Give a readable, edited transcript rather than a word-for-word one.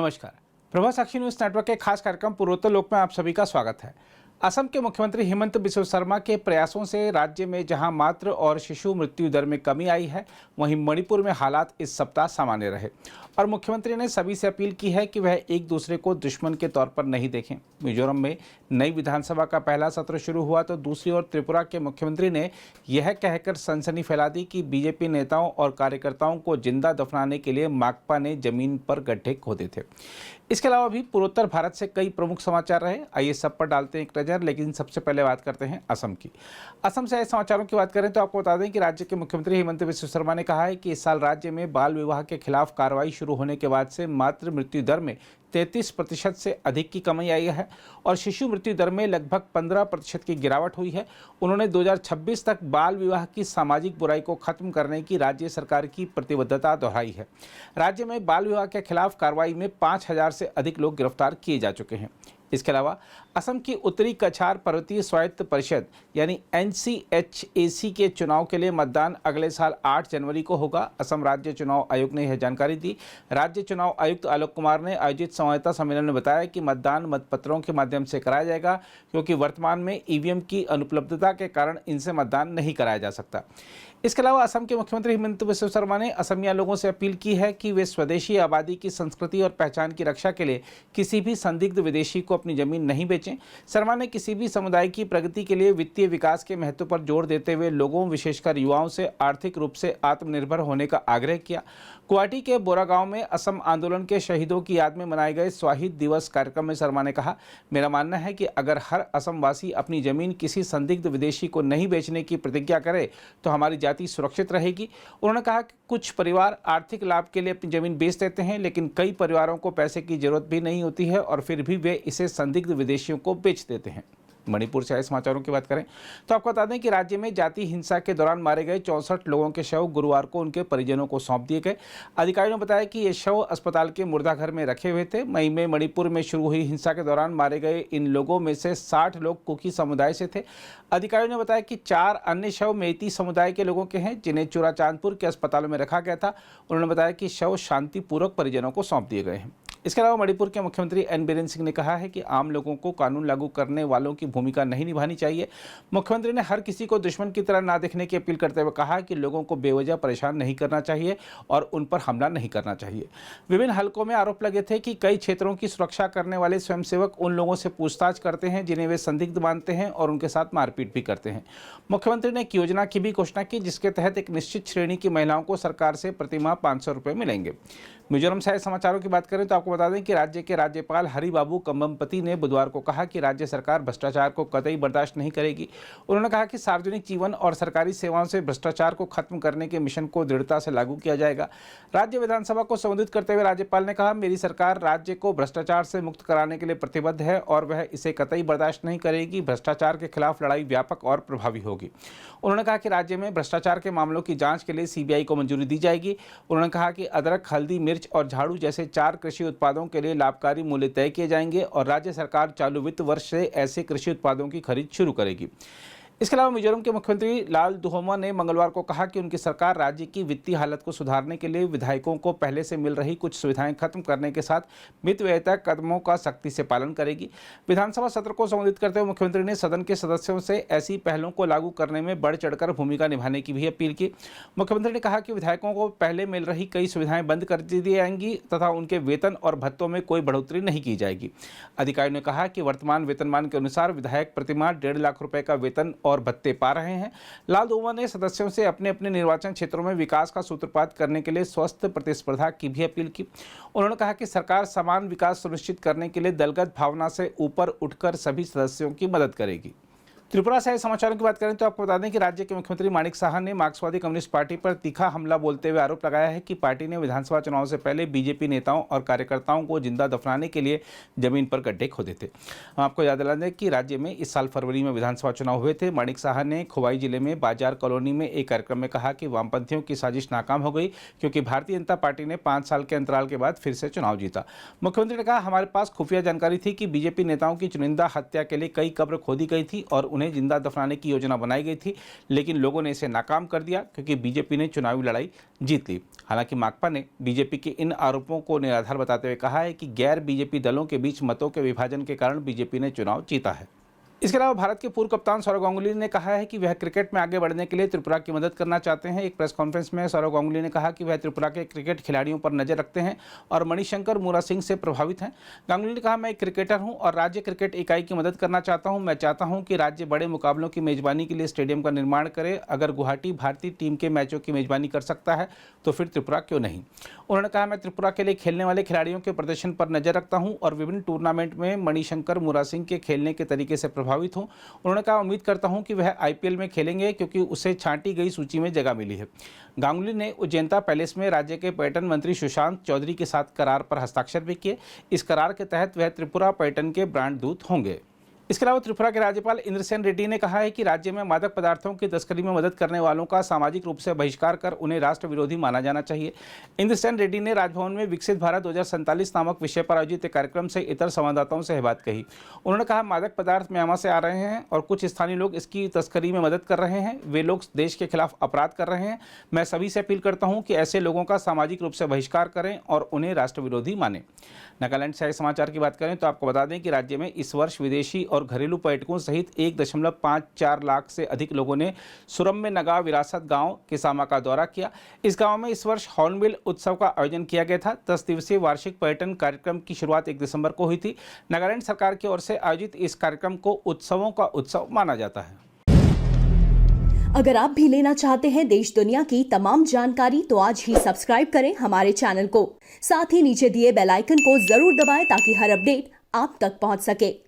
नमस्कार। प्रभा साक्षी news network के खास कार्यक्रम पूर्वोत्तर लोक में आप सभी का स्वागत है। असम के मुख्यमंत्री हेमंत बिस्वा शर्मा के प्रयासों से राज्य में जहां मातृ और शिशु मृत्यु दर में कमी आई है, वहीं मणिपुर में हालात इस सप्ताह सामान्य रहे और मुख्यमंत्री ने सभी से अपील की है कि वह एक दूसरे को दुश्मन के तौर पर नहीं देखें। मिजोरम में नई विधानसभा का पहला सत्र शुरू हुआ तो दूसरी ओर त्रिपुरा के मुख्यमंत्री ने यह कहकर सनसनी फैला दी कि बीजेपी नेताओं और कार्यकर्ताओं को जिंदा दफनाने के लिए माकपा ने जमीन पर गड्ढे खोदे थे। इसके अलावा भी पूर्वोत्तर भारत से कई प्रमुख समाचार रहे। आइए सब पर डालते हैं एक नजर, लेकिन सबसे पहले बात करते हैं असम की। असम से आए समाचारों की बात करें तो आपको बता दें कि राज्य के मुख्यमंत्री हेमंत बिस्वा शर्मा ने कहा है कि इस साल राज्य में बाल विवाह के खिलाफ कार्रवाई शुरू होने के बाद से मातृ मृत्यु दर में 33% से अधिक की कमी आई है और शिशु मृत्यु दर में लगभग 15% की गिरावट हुई है। उन्होंने 2026 तक बाल विवाह की सामाजिक बुराई को खत्म करने की राज्य सरकार की प्रतिबद्धता दोहराई है। राज्य में बाल विवाह के खिलाफ कार्रवाई में 5000 से अधिक लोग गिरफ्तार किए जा चुके हैं। इसके अलावा असम की उत्तरी कछार पर्वतीय स्वायत्त परिषद यानी NCHAC के चुनाव के लिए मतदान अगले साल 8 जनवरी को होगा। असम राज्य चुनाव आयोग ने यह जानकारी दी। राज्य चुनाव आयुक्त आलोक कुमार ने आयोजित संवाददाता सम्मेलन में बताया कि मतदान मतपत्रों के माध्यम से कराया जाएगा, क्योंकि वर्तमान में EVM की अनुपलब्धता के कारण इनसे मतदान नहीं कराया जा सकता। इसके अलावा असम के मुख्यमंत्री हेमंत बिस्वा शर्मा ने असमिया लोगों से अपील की है कि वे स्वदेशी आबादी की संस्कृति और पहचान की रक्षा के लिए किसी भी संदिग्ध विदेशी को अपनी जमीन नहीं बेचें। शर्मा ने किसी भी समुदाय की प्रगति के लिए वित्तीय विकास के महत्व पर जोर देते हुए लोगों, विशेषकर युवाओं से आर्थिक रूप से आत्मनिर्भर होने का आग्रह किया। गुवाहाटी के बोरा गांव में असम आंदोलन के शहीदों की याद में मनाए गए शहीद दिवस कार्यक्रम में शर्मा ने कहा, मेरा मानना है कि अगर हर असमवासी अपनी जमीन किसी संदिग्ध विदेशी को नहीं बेचने की प्रतिज्ञा करे तो हमारी जाति सुरक्षित रहेगी। उन्होंने कहा कि कुछ परिवार आर्थिक लाभ के लिए अपनी जमीन बेच देते हैं, लेकिन कई परिवारों को पैसे की जरूरत भी नहीं होती है और फिर भी वे इसे संदिग्ध विदेशियों को बेच देते हैं। मणिपुर से आए समाचारों की बात करें तो आपको बता दें कि राज्य में जाति हिंसा के दौरान मारे गए 64 लोगों के शव गुरुवार को उनके परिजनों को सौंप दिए गए। अधिकारियों ने बताया कि ये शव अस्पताल के मुर्दाघर में रखे हुए थे। मई में मणिपुर में शुरू हुई हिंसा के दौरान मारे गए इन लोगों में से 60 लोग कुकी समुदाय से थे। अधिकारियों ने बताया कि 4 अन्य शव मेइती समुदाय के लोगों के हैं, जिन्हें चूराचांदपुर के अस्पतालों में रखा गया था। उन्होंने बताया कि शव शांतिपूर्वक परिजनों को सौंप दिए गए हैं। इसके अलावा मणिपुर के मुख्यमंत्री एन बीरेन सिंह ने कहा है कि आम लोगों को कानून लागू करने वालों की भूमिका नहीं निभानी चाहिए। मुख्यमंत्री ने हर किसी को दुश्मन की तरह ना देखने की अपील करते हुए कहा कि लोगों को बेवजह परेशान नहीं करना चाहिए और उन पर हमला नहीं करना चाहिए। विभिन्न हलकों में आरोप लगे थे कि कई क्षेत्रों की सुरक्षा करने वाले स्वयंसेवक उन लोगों से पूछताछ करते हैं जिन्हें वे संदिग्ध मानते हैं और उनके साथ मारपीट भी करते हैं। मुख्यमंत्री ने एक योजना की भी घोषणा की, जिसके तहत एक निश्चित श्रेणी की महिलाओं को सरकार से प्रतिमाह 500 रुपये मिलेंगे। मिजोरम से समाचारों की बात करें तो आपको बता दें कि राज्य के राज्यपाल हरिबाबू कम्बमपति ने बुधवार को कहा कि राज्य सरकार भ्रष्टाचार को कतई बर्दाश्त नहीं करेगी। उन्होंने कहा कि सार्वजनिक जीवन और सरकारी सेवाओं से भ्रष्टाचार को खत्म करने के मिशन को दृढ़ता से लागू किया जाएगा। राज्य विधानसभा को संबोधित करते हुए राज्यपाल ने कहा, मेरी सरकार राज्य को भ्रष्टाचार से मुक्त कराने के लिए प्रतिबद्ध है और वह इसे कतई बर्दाश्त नहीं करेगी। भ्रष्टाचार के खिलाफ लड़ाई व्यापक और प्रभावी होगी। उन्होंने कहा कि राज्य में भ्रष्टाचार के मामलों की जांच के लिए CBI को मंजूरी दी जाएगी। उन्होंने कहा कि अदरक, हल्दी, मिर्च और झाड़ू जैसे 4 कृषि उत्पादों के लिए लाभकारी मूल्य तय किए जाएंगे और राज्य सरकार चालू वित्त वर्ष से ऐसे कृषि उत्पादों की खरीद शुरू करेगी। इसके अलावा मिजोरम के मुख्यमंत्री लाल दुहोमा ने मंगलवार को कहा कि उनकी सरकार राज्य की वित्तीय हालत को सुधारने के लिए विधायकों को पहले से मिल रही कुछ सुविधाएं खत्म करने के साथ मितव्ययिता कदमों का सख्ती से पालन करेगी। विधानसभा सत्र को संबोधित करते हुए मुख्यमंत्री ने सदन के सदस्यों से ऐसी पहलों को लागू करने में बढ़ चढ़कर भूमिका निभाने की भी अपील की। मुख्यमंत्री ने कहा कि विधायकों को पहले मिल रही कई सुविधाएं बंद कर दी जाएंगी तथा उनके वेतन और भत्तों में कोई बढ़ोतरी नहीं की जाएगी। अधिकारियों ने कहा कि वर्तमान वेतनमान के अनुसार विधायक प्रतिमाह 1.5 लाख रुपए का वेतन और भत्ते पा रहे हैं। लाल दुहोमा ने सदस्यों से अपने अपने निर्वाचन क्षेत्रों में विकास का सूत्रपात करने के लिए स्वस्थ प्रतिस्पर्धा की भी अपील की। उन्होंने कहा कि सरकार समान विकास सुनिश्चित करने के लिए दलगत भावना से ऊपर उठकर सभी सदस्यों की मदद करेगी। त्रिपुरा से समाचारों की बात करें तो आपको बता दें कि राज्य के मुख्यमंत्री माणिक साहा ने मार्क्सवादी कम्युनिस्ट पार्टी पर तीखा हमला बोलते हुए आरोप लगाया है कि पार्टी ने विधानसभा चुनाव से पहले बीजेपी नेताओं और कार्यकर्ताओं को जिंदा दफनाने के लिए जमीन पर गड्ढे खोदे थे। हम आपको याद दिला दें कि राज्य में इस साल फरवरी में विधानसभा चुनाव हुए थे। माणिक साहा ने खोवाई जिले में बाजार कॉलोनी में एक कार्यक्रम में कहा कि वामपंथियों की साजिश नाकाम हो गई, क्योंकि भारतीय जनता पार्टी ने 5 साल के अंतराल के बाद फिर से चुनाव जीता। मुख्यमंत्री ने कहा, हमारे पास खुफिया जानकारी थी कि बीजेपी नेताओं की चुनिंदा हत्या के लिए कई कब्र खोदी गई थी और उन्हें जिंदा दफनाने की योजना बनाई गई थी, लेकिन लोगों ने इसे नाकाम कर दिया क्योंकि बीजेपी ने चुनावी लड़ाई जीत ली। हालांकि माकपा ने बीजेपी के इन आरोपों को निराधार बताते हुए कहा है कि गैर बीजेपी दलों के बीच मतों के विभाजन के कारण बीजेपी ने चुनाव जीता है। इसके अलावा भारत के पूर्व कप्तान सौरव गांगुली ने कहा है कि वह क्रिकेट में आगे बढ़ने के लिए त्रिपुरा की मदद करना चाहते हैं। एक प्रेस कॉन्फ्रेंस में सौरव गांगुली ने कहा कि वह त्रिपुरा के क्रिकेट खिलाड़ियों पर नजर रखते हैं और मणिशंकर मुरा सिंह से प्रभावित हैं। गांगुली ने कहा, मैं एक क्रिकेटर हूं और राज्य क्रिकेट इकाई की मदद करना चाहता हूं। मैं चाहता हूं कि राज्य बड़े मुकाबलों की मेजबानी के लिए स्टेडियम का निर्माण करे। अगर गुवाहाटी भारतीय टीम के मैचों की मेजबानी कर सकता है तो फिर त्रिपुरा क्यों नहीं। उन्होंने कहा, मैं त्रिपुरा के लिए खेलने वाले खिलाड़ियों के प्रदर्शन पर नजर रखता हूं और विभिन्न टूर्नामेंट में मणिशंकर मुरा सिंह के खेलने के तरीके से प्रभावित हूं। उन्होंने कहा, उम्मीद करता हूं कि वह आईपीएल में खेलेंगे क्योंकि उसे छांटी गई सूची में जगह मिली है। गांगुली ने उज्जैनता पैलेस में राज्य के पर्यटन मंत्री सुशांत चौधरी के साथ करार पर हस्ताक्षर भी किए। इस करार के तहत वह त्रिपुरा पर्यटन के ब्रांड दूत होंगे। इसके अलावा त्रिपुरा के राज्यपाल इंद्रसेन रेड्डी ने कहा है कि राज्य में मादक पदार्थों की तस्करी में मदद करने वालों का सामाजिक रूप से बहिष्कार कर उन्हें राष्ट्र विरोधी माना जाना चाहिए। इंद्रसेन रेड्डी ने राजभवन में विकसित भारत 2047 नामक विषय पर आयोजित एक कार्यक्रम से इतर संवाददाताओं से यह बात कही। उन्होंने कहा, मादक पदार्थ म्यांमार से आ रहे हैं और कुछ स्थानीय लोग इसकी तस्करी में मदद कर रहे हैं। वे लोग देश के खिलाफ अपराध कर रहे हैं। मैं सभी से अपील करता हूं कि ऐसे लोगों का सामाजिक रूप से बहिष्कार करें और उन्हें राष्ट्र विरोधी माने। नागालैंड से आए समाचार की बात करें तो आपको बता दें कि राज्य में इस वर्ष विदेशी और घरेलू पर्यटकों सहित 1.54 लाख से अधिक लोगों ने सुरम्य नगा विरासत गांव किसामा का दौरा किया। इस गांव में इस वर्ष हॉर्नबिल उत्सव का आयोजन किया गया था। 10 दिवसीय वार्षिक पर्यटन कार्यक्रम की शुरुआत 1 दिसंबर को हुई थी। नागालैंड सरकार की ओर से आयोजित इस कार्यक्रम को उत्सवों का उत्सव माना जाता है। अगर आप भी लेना चाहते हैं देश दुनिया की तमाम जानकारी तो आज ही सब्सक्राइब करें हमारे चैनल को। साथ ही नीचे दिए बेल आइकन को जरूर दबाएं ताकि हर अपडेट आप तक पहुंच सके।